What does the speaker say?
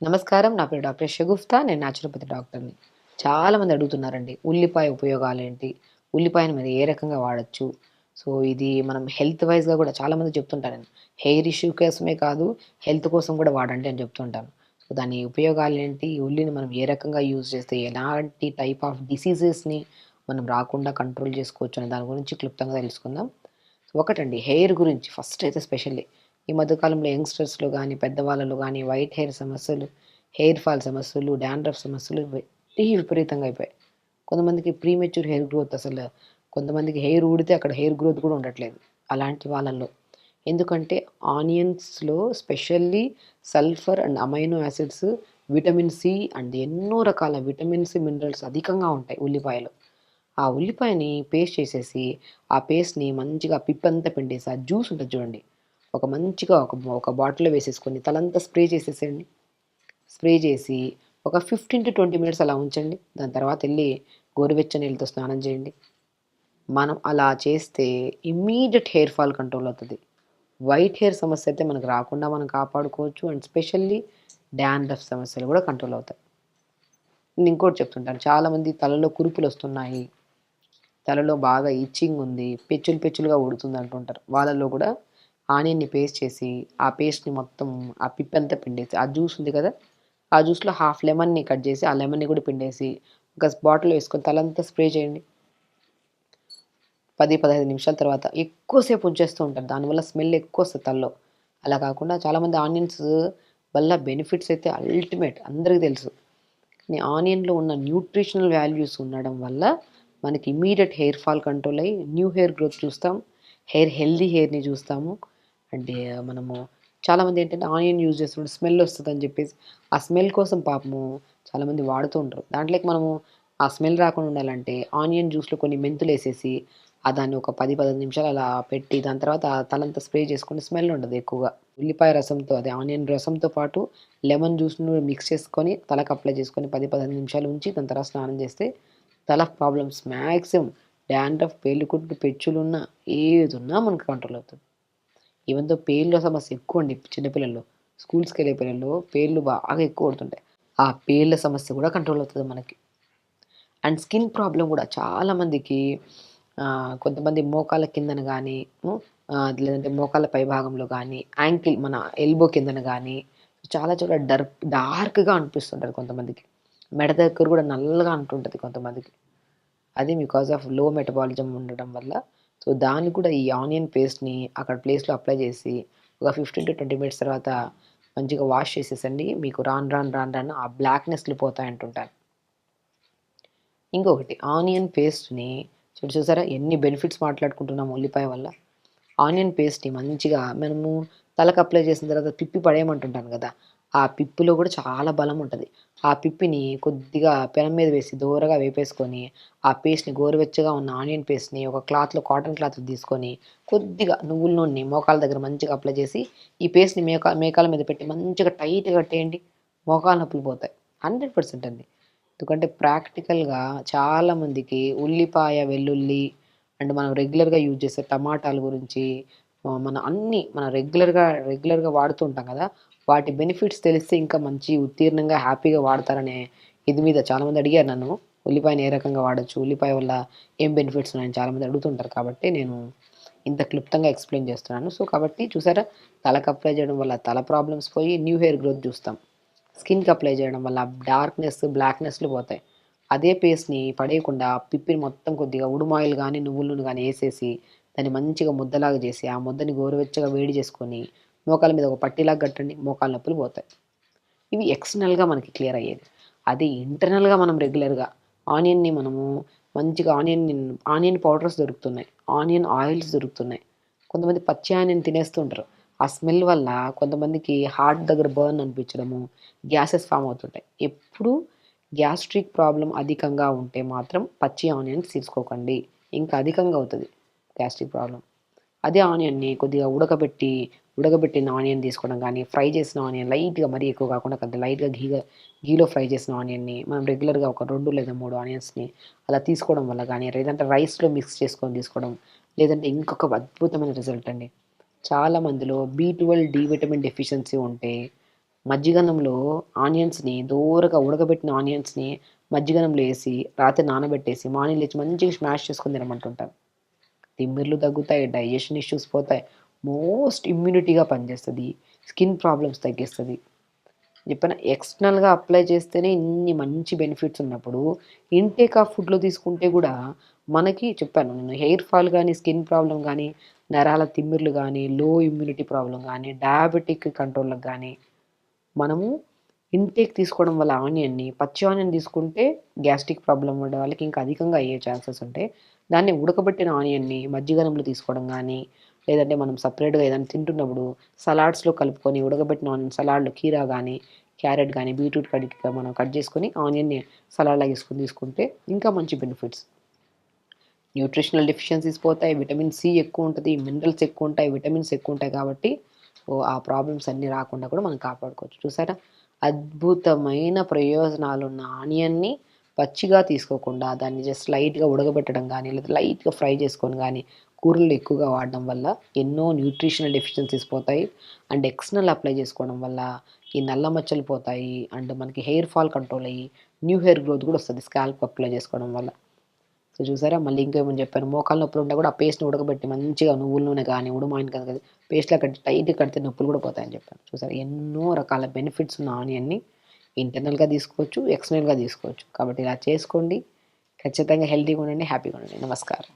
నమస్కారం. నా పేరు డాక్టర్ షగుఫ్తా. నేను న్యాచురోపతి డాక్టర్‌ని. చాలామంది అడుగుతున్నారండి. ఉల్లిపాయ ఉపయోగాలేంటి? ఉల్లిపాయని మరి ఏ రకంగా వాడొచ్చు? సో, ఇది మనం హెల్త్ వైస్‌గా గూడా చాలామంది చెప్తుంటారండి. హెయిర్ ఇష్యూ కోసమే కాదు, హెల్త్ కోసం కూడా వాడండి అని చెప్తుంటాను. సో, దాని ఉపయోగాలేంటి? ఈ ఉల్లిని మనం ఏ రకంగా యూజ్ చేస్తే ఎలాంటి టైప్ ఆఫ్ డిసీజెస్‌ని మనం రాకుండా కంట్రోల్ చేసుకోవచ్చు అనే దాని గురించి క్లుప్తంగా తెలుసుకుందాం. ఒకటండి హెయిర్ గురించి ఫస్ట్ అయితే స్పెషల్లీ ఈ మధ్య కాలంలో యంగ్‌స్టర్స్‌లో గానీ, పెద్దవాళ్ళలో గానీ వైట్ హెయిర్ సమస్యలు, హెయిర్ ఫాల్ సమస్యలు, డాండ్రఫ్ సమస్యలు విపరీతంగా అయిపోయాయి. కొంతమందికి ప్రీమెచ్యూర్ హెయిర్ గ్రోత్ అసలు కొంతమందికి హెయిర్ ఊడితే అక్కడ హెయిర్ గ్రోత్ కూడా ఉండట్లేదు. అలాంటి వాళ్ళల్లో. ఎందుకంటే ఆనియన్స్‌లో specially sulphur and amino acids, vitamin C and ఎన్నో రకాల విటమిన్స్, మినరల్స్ అధికంగా ఉంటాయి ఉల్లిపాయలో. ఆ ఉల్లిపాయని పేస్ట్ చేసేసి, ఆ పేస్ట్‌ని మంచిగా పిప్పంతా పిండేసి, ఆ జ్యూస్ ఉంటది చూడండి. ఒక మంచిగా ఒక బాటిల్‌లో వేసేసుకొని తలంతా స్ప్రే చేసేసేయండి. స్ప్రే చేసి ఒక 15-20 మినిట్స్ అలా ఉంచండి. దాని తర్వాతెళ్లి గోరువెచ్చని నీళ్ళతో స్నానం చేయండి. మనం అలా చేస్తే ఇమ్మీడియేట్ హెయిర్ ఫాల్ కంట్రోల్ అవుతది. వైట్ హెయిర్ సమస్య అయితే మనకు రాకుండా మనం కాపాడుకోవచ్చు. అండ్ స్పెషల్లీ డాండ్రఫ్ సమస్యలు కూడా కంట్రోల్ అవుతాయి. నేను ఇంకోటి చెప్తుంటాను. చాలామంది తలలో కురుపులొస్తున్నాయి. తలలో బాగా ఇచ్చింగ్ ఉంది. పెచ్చులు పెచ్చులుగా ఊడుతుంది అంటుంటారు. వాళ్ళలో కూడా ఆనియన్‌ని పేస్ట్ చేసి, ఆ పేస్ట్‌ని మొత్తం ఆ పిప్పంతా పిండేసి, ఆ జ్యూస్ ఉంది కదా! ఆ జ్యూస్‌లో హాఫ్ లెమన్‌ని కట్ చేసి, ఆ లెమన్‌ని కూడా పిండేసి, ఒక బాటిల్‌లో వేసుకొని తలంతా స్ప్రే చేయండి. 10, 15 నిమిషాల తర్వాత ఎక్కువ సేపు ఉంచేస్తూ ఉంటారు. దానివల్ల స్మెల్ ఎక్కువొస్తది తలలో. అలా కాకుండా చాలామంది ఆనియన్స్ వల్ల బెనిఫిట్స్ అయితే అల్టిమేట్ అందరికి తెలుసు. కానీ ఆనియన్‌లో ఉన్న న్యూట్రిషనల్ వాల్యూస్ ఉండడం వల్ల మనకి ఇమ్మీడియేట్ హెయిర్ ఫాల్ కంట్రోల్ అయ్యి, న్యూ హెయిర్ గ్రోత్ చూస్తాం. హెల్తీ హెయిర్‌ని చూస్తాము. అంటే మనము చాలామంది ఏంటంటే ఆనియన్ యూజ్ చేస్తున్నప్పుడు స్మెల్ వస్తదని చెప్పేసి, ఆ స్మెల్ కోసం పాపము చాలామంది వాడుతూ ఉంటారు. దాంట్లోకి మనము ఆ స్మెల్ రాకుండా ఉండాలంటే ఆనియన్ జ్యూస్‌లో కొన్ని మెంతులేసేసి, దాన్ని ఒక 10, 15 నిమిషాలు అలా పెట్టి దాని తర్వాత తలంతా స్ప్రే చేసుకుంటే స్మెల్ ఉండదు ఎక్కువగా. ఉల్లిపాయ రసంతో అదే ఆనియన్ రసంతో పాటు లెమన్ జ్యూస్‌ను మిక్స్ చేసుకొని తలకు అప్లై చేసుకొని 10, 15 నిమిషాలు ఉంచి దాని తర్వాత స్నానం చేస్తే తల ప్రాబ్లమ్స్ మాక్సిమం డాండ్రఫ్, పేలుకుట్లు, పెచ్చులున్నా ఏదున్నా మనకు కంట్రోల్ అవుతది. ఈవెన్ దో పేర్ల సమస్య ఎక్కువండి చిన్న పిల్లల్లో. స్కూల్స్‌కెళ్ళే పిల్లల్లో పేర్లు బాగా ఎక్కువ పడుతుంటాయి. ఆ పేర్ల సమస్య కూడా కంట్రోల్ అవుతది మనకి. అండ్ స్కిన్ ప్రాబ్లమ్ గూడా చాలా మందికి కొంతమంది మోకాళ్ళ కిందన గానీ, లేదంటే మోకాళ్ళ పై భాగంలో గానీ, యాంకిల్ మన ఎల్బో కిందన గానీ, చాలా చాలా డార్క్‌గా అనిపిస్తుంటది కొంతమందికి. మెడ దగ్గర గూడా నల్లగా అంటుంటది కొంతమందికి. అది బికాస్ ఆఫ్ లో మెటబాలిజం ఉండడం వల్ల. సో, దానికి కూడా ఈ ఆనియన్ పేస్ట్‌ని అక్కడ ప్లేస్‌లో అప్లై చేసి, ఒక 15-20 మినిట్స్ తర్వాత మంచిగా వాష్ చేసేసండి. మీకు రాను రాను రాను రాను ఆ బ్లాక్‌నెస్‌లు పోతాయంటుంటారు. ఇంకొకటి ఆనియన్ పేస్ట్‌ని చూసారా ఎన్ని బెనిఫిట్స్ మాట్లాడుకుంటున్నాం ఉల్లిపాయ వల్ల. ఆనియన్ పేస్ట్‌ని మంచిగా మనము తలకు అప్లై చేసిన తర్వాత పిప్పి పడేయమంటుంటాను గదా! ఆ పిప్పిలో గూడా చాలా బలం ఉంటది. ఆ పిప్పిని కొద్దిగా పెనం మీద వేసి దోరగా వేపేసుకొని, ఆ పేస్ట్‌ని గోరువెచ్చగా ఉన్న ఆనియన్ పేస్ట్‌ని ఒక క్లాత్‌లో కాటన్ క్లాత్ తీసుకొని, కొద్దిగా నువ్వుల నూనెని మోకాళ్ళ దగ్గర మంచిగా అప్లై చేసి, ఈ పేస్ట్‌ని మేకాల మీద పెట్టి మంచిగా టైట్‌గా కట్టేయండి. మోకాళ్ళ నొప్పులు పోతాయి. 100% అండి. ఎందుకంటే ప్రాక్టికల్‌గా చాలామందికి ఉల్లిపాయ, వెల్లుల్లి అండ్ మనం రెగ్యులర్‌గా యూజ్ చేసే టమాటాల గురించి మన రెగ్యులర్‌గా వాడుతూ ఉంటాం గదా! వాటి బెనిఫిట్స్ తెలిస్తే ఇంకా మంచి ఉత్తీర్ణంగా, హ్యాపీగా వాడతారనే ఇది మీద చాలామంది అడిగారు నన్ను. ఉల్లిపాయని ఏ రకంగా వాడొచ్చు? ఉల్లిపాయ వల్ల ఏం బెనిఫిట్స్ ఉన్నాయని చాలామంది అడుగుతుంటారు కాబట్టి నేను ఇంత క్లుప్తంగా ఎక్స్‌ప్లెయిన్ చేస్తున్నాను. సో, కాబట్టి చూసారా తలకు అప్లై చేయడం వల్ల తల ప్రాబ్లమ్స్ పోయి న్యూ హెయిర్ గ్రోత్ చూస్తాం. స్కిన్‌కి అప్లై చేయడం వల్ల డార్క్‌నెస్, బ్లాక్‌నెస్‌లు పోతాయి. అదే పేస్ట్‌ని పడేయకుండా పిప్పిని మొత్తం కొద్దిగా ఉడుము ఆయిల్ గానీ, నువ్వుల నూనె గానీ ఏసేసి, దాన్ని మంచిగా ముద్దలాగా చేసి, ఆ ముద్దని గోరువెచ్చగా వేడి చేసుకొని, మోకాళ్ళ మీద ఒక పట్టీలాగా కట్టండి. మోకాళ్ళ నొప్పులు పోతాయి. ఇవి ఎక్స్‌టర్నల్‌గా మనకి క్లియర్ అయ్యేది. అదే ఇంటర్నల్‌గా మనం రెగ్యులర్‌గా ఆనియన్‌ని మనము మంచిగా ఆనియన్ పౌడర్స్ దొరుకుతున్నాయి. ఆనియన్ ఆయిల్స్ దొరుకుతున్నాయి. కొంతమంది పచ్చి ఆనియన్ తినేస్తుంటారు. ఆ స్మెల్ వల్ల కొంతమందికి హార్ట్ దగ్గర బర్న్ అనిపించడము, గ్యాసెస్ ఫార్మ్ అవుతుంటాయి. ఎప్పుడు గ్యాస్ట్రిక్ ప్రాబ్లమ్ అధికంగా ఉంటే మాత్రం పచ్చి ఆనియన్స్ తీసుకోకండి. ఇంకా అధికంగా అవుతది గ్యాస్ట్రిక్ ప్రాబ్లమ్. అదే ఆనియన్‌ని కొద్దిగా ఉడకబెట్టిన ఆనియన్ తీసుకోవడం గానీ, ఫ్రై చేసిన ఆనియన్ లైట్‌గా మరీ ఎక్కువ కాకుండా కొద్దిగా లైట్‌గా గీలో ఫ్రై చేసిన ఆనియన్‌ని మనం రెగ్యులర్‌గా ఒక 2 లేదా 3 ఆనియన్స్‌ని అలా తీసుకోవడం వల్ల గానీ, లేదంటే రైస్‌లో మిక్స్ చేసుకొని తీసుకోవడం, లేదంటే ఇంకొక అద్భుతమైన రిజల్ట్ అండి. చాలా మందిలో బి12, డి విటమిన్ డెఫిషియన్సీ ఉంటే మజ్జిగన్నంలో ఆనియన్స్‌ని దోరగా ఉడకబెట్టిన ఆనియన్స్‌ని మజ్జిగన్నంలో ఏసి రాత్రి నానబెట్టేసి మార్నింగ్ లేచి మంచిగా స్మాష్ చేసుకొని తినమంటుంటాను. తిమ్మిర్లు తగ్గుతాయి, డైజెషన్ ఇష్యూస్ పోతాయి. మోస్ట్ ఇమ్యూనిటీగా పనిచేస్తది. స్కిన్ ప్రాబ్లమ్స్ తగ్గిస్తది. చెప్పానా ఎక్స్టర్నల్‌గా అప్లై చేస్తేనే ఇన్ని మంచి బెనిఫిట్స్ ఉన్నప్పుడు, ఇన్‌టేక్ ఆఫ్ ఫుడ్‌లో తీసుకుంటే గూడా మనకి చెప్పాను నేను హెయిర్ ఫాల్ గానీ, స్కిన్ ప్రాబ్లమ్ గానీ, నరాల తిమ్మిర్లు గానీ, లో ఇమ్యూనిటీ ప్రాబ్లమ్ గానీ, డయాబెటిక్ కంట్రోల్‌కి గానీ, మనము ఇన్‌టేక్ తీసుకోవడం వల్ల ఆనియన్‌ని పచ్చి ఆనియన్ తీసుకుంటే గ్యాస్ట్రిక్ ప్రాబ్లమ్ ఉండే వాళ్ళకి ఇంకా అధికంగా అయ్యే ఛాన్సెస్ ఉంటాయి. దాన్ని ఉడకబెట్టిన ఆనియన్‌ని మజ్జిగన్నంలో తీసుకోవడం గానీ, లేదంటే మనం సెపరేట్‌గా ఏదైనా తింటున్నప్పుడు సలాడ్స్‌లో కలుపుకొని ఉడకబెట్టిన ఆనియన్ సలాడ్‌లో కీరా గానీ, క్యారెట్ గానీ, బీట్రూట్ మనం కట్ చేసుకొని ఆనియన్‌ని సలాడ్‌లాగా ఏసుకొని తీసుకుంటే ఇంకా మంచి బెనిఫిట్స్. న్యూట్రిషనల్ డెఫిషియన్సీస్ పోతాయి. విటమిన్ సి ఎక్కువుంటది. మినరల్స్ ఎక్కువుంటాయి. విటమిన్స్ ఎక్కువుంటాయి కాబట్టి ఆ ప్రాబ్లమ్స్ అన్నీ రాకుండా కూడా మనం కాపాడుకోవచ్చు. చూసారా? అద్భుతమైన ప్రయోజనాలున్న ఆనియన్‌ని పచ్చిగా తీసుకోకుండా దాన్ని జస్ట్ లైట్‌గా ఉడకబెట్టడం గానీ, లేదా లైట్‌గా ఫ్రై చేసుకొని గానీ, కూరల్లో ఎక్కువగా వాడడం వల్ల ఎన్నో న్యూట్రిషనల్ డెఫిషియన్సీస్ పోతాయి. అండ్ ఎక్స్టర్నల్ అప్లై చేసుకోవడం వల్ల ఈ నల్ల మచ్చలు పోతాయి. అండ్ మనకి హెయిర్ ఫాల్ కంట్రోల్ అయ్యి, న్యూ హెయిర్ గ్రోత్ కూడా వస్తది స్కాల్ప్‌కి అప్లై చేసుకోవడం వల్ల. సో, చూసారా మళ్ళీ ఇంకేమని చెప్పాను. మోకాళ్ళ నొప్పులున్నా కూడా ఆ పేస్ట్‌ని ఉడకబెట్టి మంచిగా నువ్వుల నూనె గాని, ఉడుమాయన కదా పేస్ట్‌లా కట్టి టైట్‌గా కడితే నొప్పులు కూడా పోతాయని చెప్పాను. చూసారా ఎన్నో రకాల బెనిఫిట్స్ ఉన్న ఆనియన్‌ని ఇంటర్నల్‌గా తీసుకోవచ్చు, ఎక్స్టర్నల్‌గా తీసుకోవచ్చు. కాబట్టి ఇలా చేసుకోండి. ఖచ్చితంగా హెల్తీగా ఉండండి, హ్యాపీగా ఉండండి. నమస్కారం.